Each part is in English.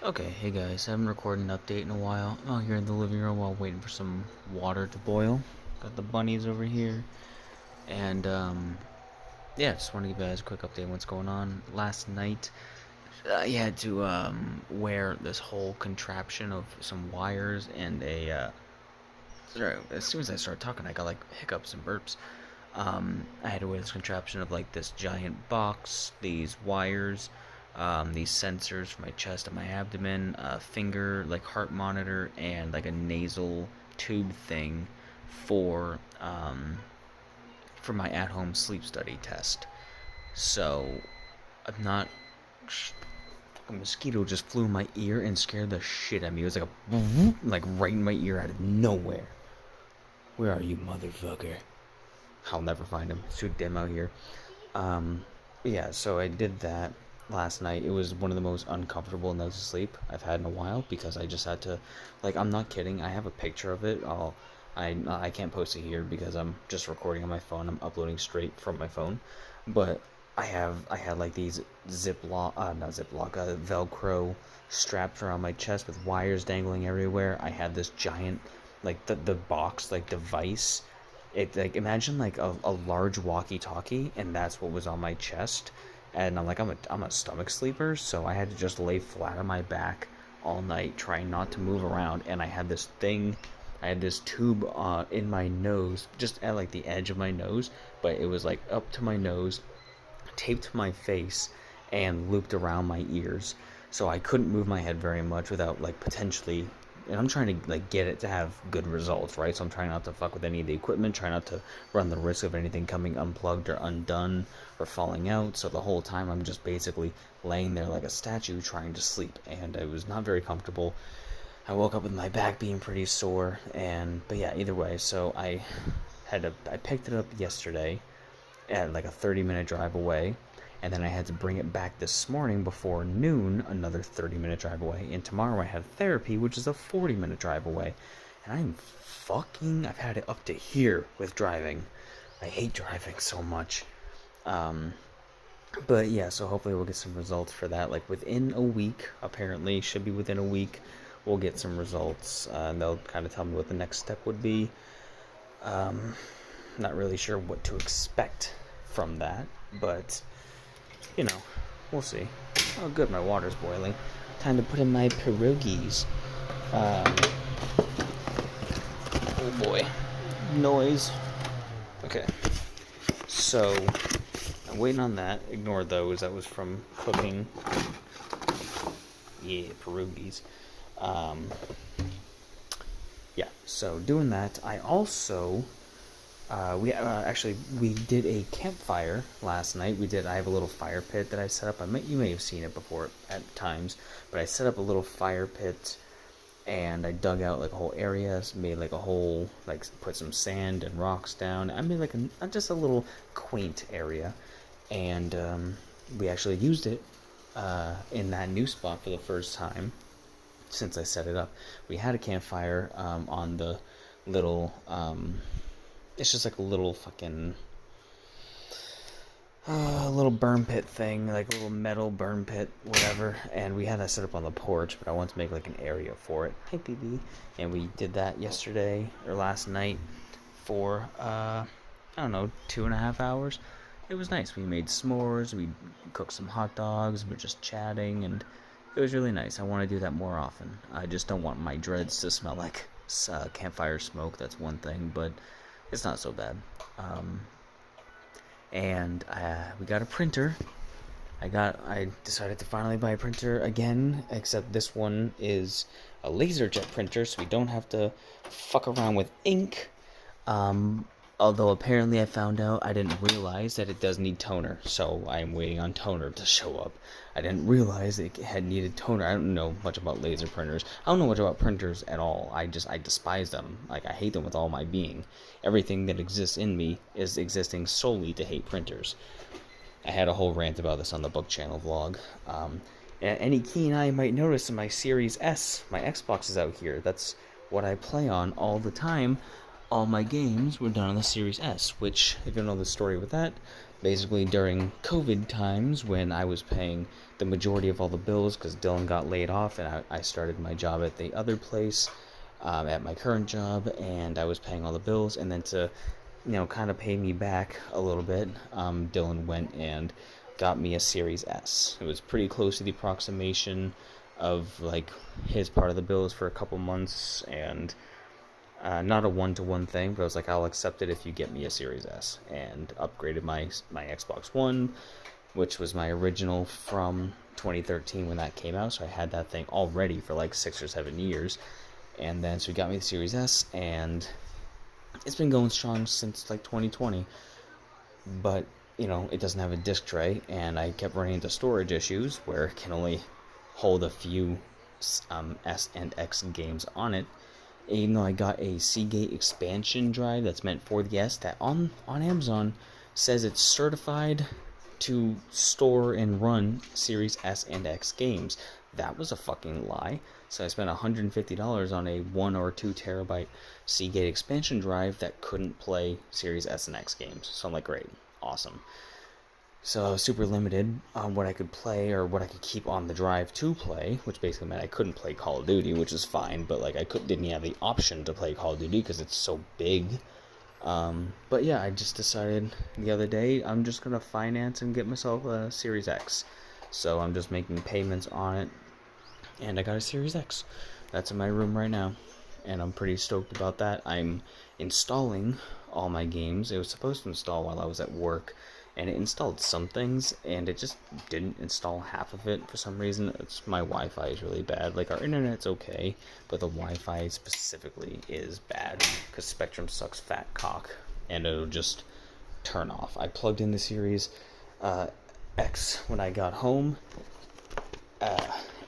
Okay, hey guys, I haven't recorded an update in a while. I'm out here in the living room while waiting for some water to boil. Got the bunnies over here. And, yeah, just want to give you guys a quick update on what's going on. Last night, I had to, wear this whole contraption of some wires and sorry, as soon as I started talking, I got, like, hiccups and burps. I had to wear this contraption of like this giant box, these wires, these sensors for my chest and my abdomen, a finger like heart monitor, and like a nasal tube thing for for my at-home sleep study test. So I'm not. A mosquito just flew in my ear and scared the shit out of me. It was like a like right in my ear out of nowhere. Where are you, motherfucker? I'll never find him. It's too dim out here. Um, yeah, so I did that last night. It was one of the most uncomfortable nights of sleep I've had in a while because I just had to, like, I'm not kidding. I have a picture of it. I can't post it here because I'm just recording on my phone. I'm uploading straight from my phone, but I had like these Velcro straps around my chest with wires dangling everywhere. I had this giant, like the box like device. It like imagine like a large walkie-talkie, and that's what was on my chest. And I'm a stomach sleeper, so I had to just lay flat on my back all night, trying not to move around. And I had this tube in my nose, just at like the edge of my nose, but it was like up to my nose, taped to my face, and looped around my ears. So I couldn't move my head very much without like potentially, and I'm trying to like get it to have good results, right? So I'm trying not to fuck with any of the equipment, try not to run the risk of anything coming unplugged or undone or falling out. So the whole time I'm just basically laying there like a statue trying to sleep, and it was not very comfortable. I woke up with my back being pretty sore, but yeah, either way. So I picked it up yesterday at like a 30-minute drive away, and then I had to bring it back this morning before noon, another 30-minute drive away, and tomorrow I have therapy, which is a 40-minute drive away. And I've had it up to here with driving. I hate driving so much. um but yeah, so hopefully we'll get some results for that like within a week. Apparently should be within a week we'll get some results, and they'll kind of tell me what the next step would be. um Not really sure what to expect from that, but you know, we'll see. Oh, good, my water's boiling. Time to put in my pierogies. Um, oh boy, noise. Okay, so I'm waiting on that. Ignore those. That was from cooking. Yeah, pierogies. Um, yeah, so doing that. I also we did a campfire last night. I have a little fire pit that I set up. You may have seen it before at times, but I set up a little fire pit, and I dug out like a whole area, made like a whole like put some sand and rocks down. I made like just a little quaint area, and we actually used it in that new spot for the first time since I set it up. We had a campfire on the little it's just like a little fucking little burn pit thing, like a little metal burn pit, whatever. And we had that set up on the porch, but I wanted to make like an area for it. Hey, BB. And we did that yesterday or last night for I don't know, 2.5 hours. It was nice. We made s'mores, we cooked some hot dogs, we were just chatting, and it was really nice. I want to do that more often. I just don't want my dreads to smell like campfire smoke. That's one thing, but it's not so bad. And we got a printer. I decided to finally buy a printer again, except this one is a LaserJet printer, so we don't have to fuck around with ink. Although apparently I found out, I didn't realize that it does need toner, so I'm waiting on toner to show up. I didn't realize it had needed toner. I don't know much about laser printers. I don't know much about printers at all. I despise them. Like, I hate them with all my being. Everything that exists in me is existing solely to hate printers. I had a whole rant about this on the Book Channel vlog. Any keen eye might notice in my Series S, my Xbox is out here. That's what I play on all the time. all my games were done on the Series S, which, if you know the story with that, basically during COVID times when I was paying the majority of all the bills because Dylan got laid off and I started my job at the other place, at my current job, and I was paying all the bills, and then to, kind of pay me back a little bit, Dylan went and got me a Series S. It was pretty close to the approximation of, like, his part of the bills for a couple months, and not a one-to-one thing, but I was like, I'll accept it if you get me a Series S, and upgraded my Xbox One, which was my original from 2013 when that came out, so I had that thing already for like 6 or 7 years, and then so he got me the Series S, and it's been going strong since like 2020, but, it doesn't have a disc tray, and I kept running into storage issues where it can only hold a few S and X games on it. Even though I got a Seagate expansion drive that's meant for the S, that on Amazon says it's certified to store and run Series S and X games. That was a fucking lie. So I spent $150 on a 1 or 2 terabyte Seagate expansion drive that couldn't play Series S and X games. So I'm like, great, awesome. So I was super limited on what I could play or what I could keep on the drive to play, which basically meant I couldn't play Call of Duty, which is fine, but like didn't have the option to play Call of Duty because it's so big. But yeah, I just decided the other day I'm just gonna finance and get myself a Series X. So I'm just making payments on it, and I got a Series X. That's in my room right now, and I'm pretty stoked about that. I'm installing all my games. It was supposed to install while I was at work, and it installed some things, and it just didn't install half of it for some reason. My Wi-Fi is really bad. Like, our internet's okay, but the Wi-Fi specifically is bad, because Spectrum sucks fat cock, and it'll just turn off. I plugged in the Series X when I got home,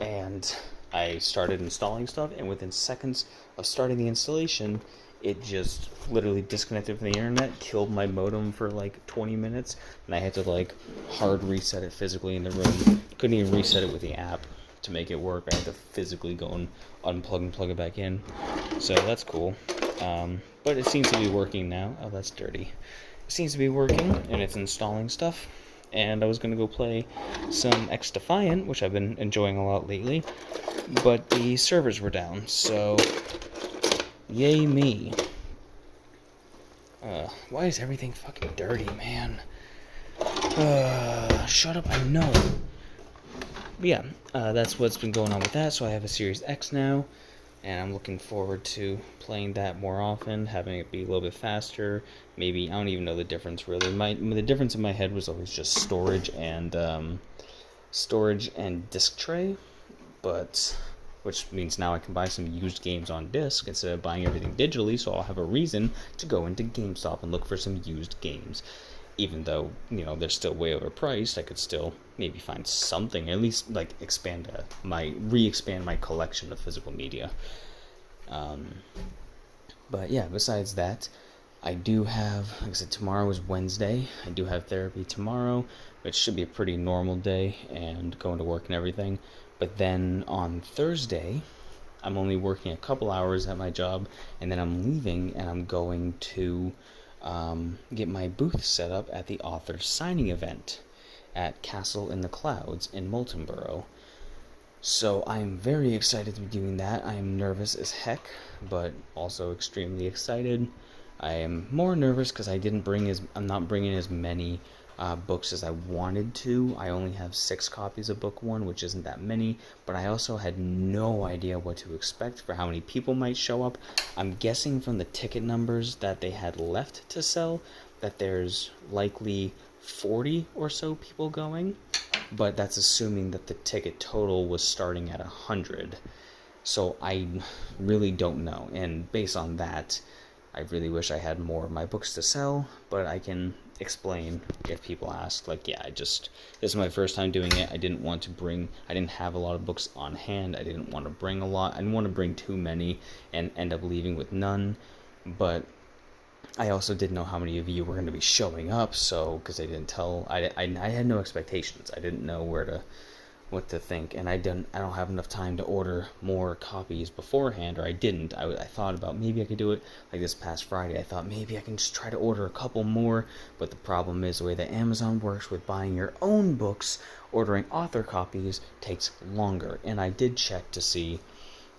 and I started installing stuff, and within seconds of starting the installation, it just literally disconnected from the internet, killed my modem for like 20 minutes, and I had to like hard reset it physically in the room. Couldn't even reset it with the app to make it work. I had to physically go and unplug and plug it back in. So that's cool. But it seems to be working now. Oh, that's dirty. It seems to be working, and it's installing stuff. And I was going to go play some X-Defiant, which I've been enjoying a lot lately, but the servers were down, so yay me. Why is everything fucking dirty, man? Shut up, I know. But yeah, that's what's been going on with that, so I have a Series X now, and I'm looking forward to playing that more often, having it be a little bit faster. Maybe, I don't even know the difference, really. The difference in my head was always just storage and disc tray, but which means now I can buy some used games on disc instead of buying everything digitally, so I'll have a reason to go into GameStop and look for some used games. Even though, they're still way overpriced, I could still maybe find something, at least, like, re-expand my collection of physical media. But yeah, besides that, I do have, like I said, tomorrow is Wednesday. I do have therapy tomorrow, which should be a pretty normal day, and going to work and everything. But then on Thursday, I'm only working a couple hours at my job, and then I'm leaving, and I'm going to get my booth set up at the author signing event at Castle in the Clouds in Moultonborough. So I'm very excited to be doing that. I am nervous as heck, but also extremely excited. I am more nervous because I'm not bringing as many books as I wanted to. I only have 6 copies of book 1, which isn't that many, but I also had no idea what to expect for how many people might show up. I'm guessing from the ticket numbers that they had left to sell that there's likely 40 or so people going, but that's assuming that the ticket total was starting at 100. So I really don't know, and based on that, I really wish I had more of my books to sell, but I can explain if people ask. Like, yeah, this is my first time doing it. I didn't have a lot of books on hand. I didn't want to bring a lot. I didn't want to bring too many and end up leaving with none, but I also didn't know how many of you were going to be showing up, so, because they didn't tell, I had no expectations. I didn't know what what to think, and I don't have enough time to order more copies beforehand, or I didn't. I thought about maybe I could do it like this past Friday. I thought maybe I can just try to order a couple more, but the problem is the way that Amazon works with buying your own books, ordering author copies takes longer. And I did check to see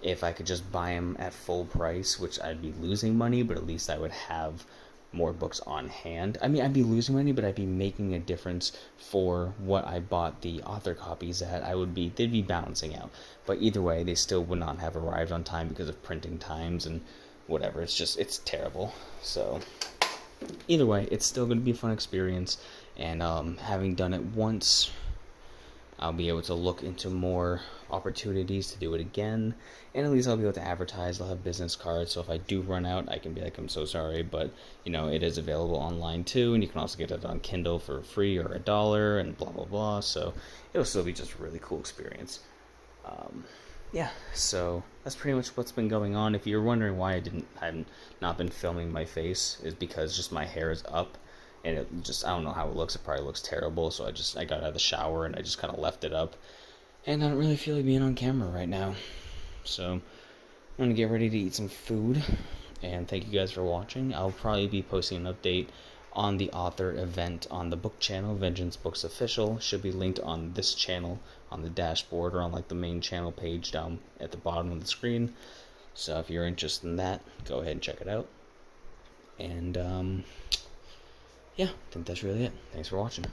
if I could just buy them at full price, which I'd be losing money, but at least I would have more books on hand. I mean, I'd be losing money, but I'd be making a difference for what I bought the author copies at. They'd be balancing out. But either way, they still would not have arrived on time because of printing times and whatever. It's terrible. So either way, it's still going to be a fun experience. And having done it once, I'll be able to look into more opportunities to do it again, and at least I'll be able to advertise. I'll have business cards, so if I do run out, I can be like, I'm so sorry, but it is available online too, and you can also get it on Kindle for free or $1 and blah blah blah. So it'll still be just a really cool experience. Yeah, so that's pretty much what's been going on. If you're wondering why I've not been filming my face, is because just my hair is up. And I don't know how it looks. It probably looks terrible. So I got out of the shower and I just kind of left it up. And I don't really feel like being on camera right now. So I'm going to get ready to eat some food. And thank you guys for watching. I'll probably be posting an update on the author event on the book channel, Vengeance Books Official. Should be linked on this channel on the dashboard, or on like the main channel page down at the bottom of the screen. So if you're interested in that, go ahead and check it out. And yeah, I think that's really it. Thanks for watching.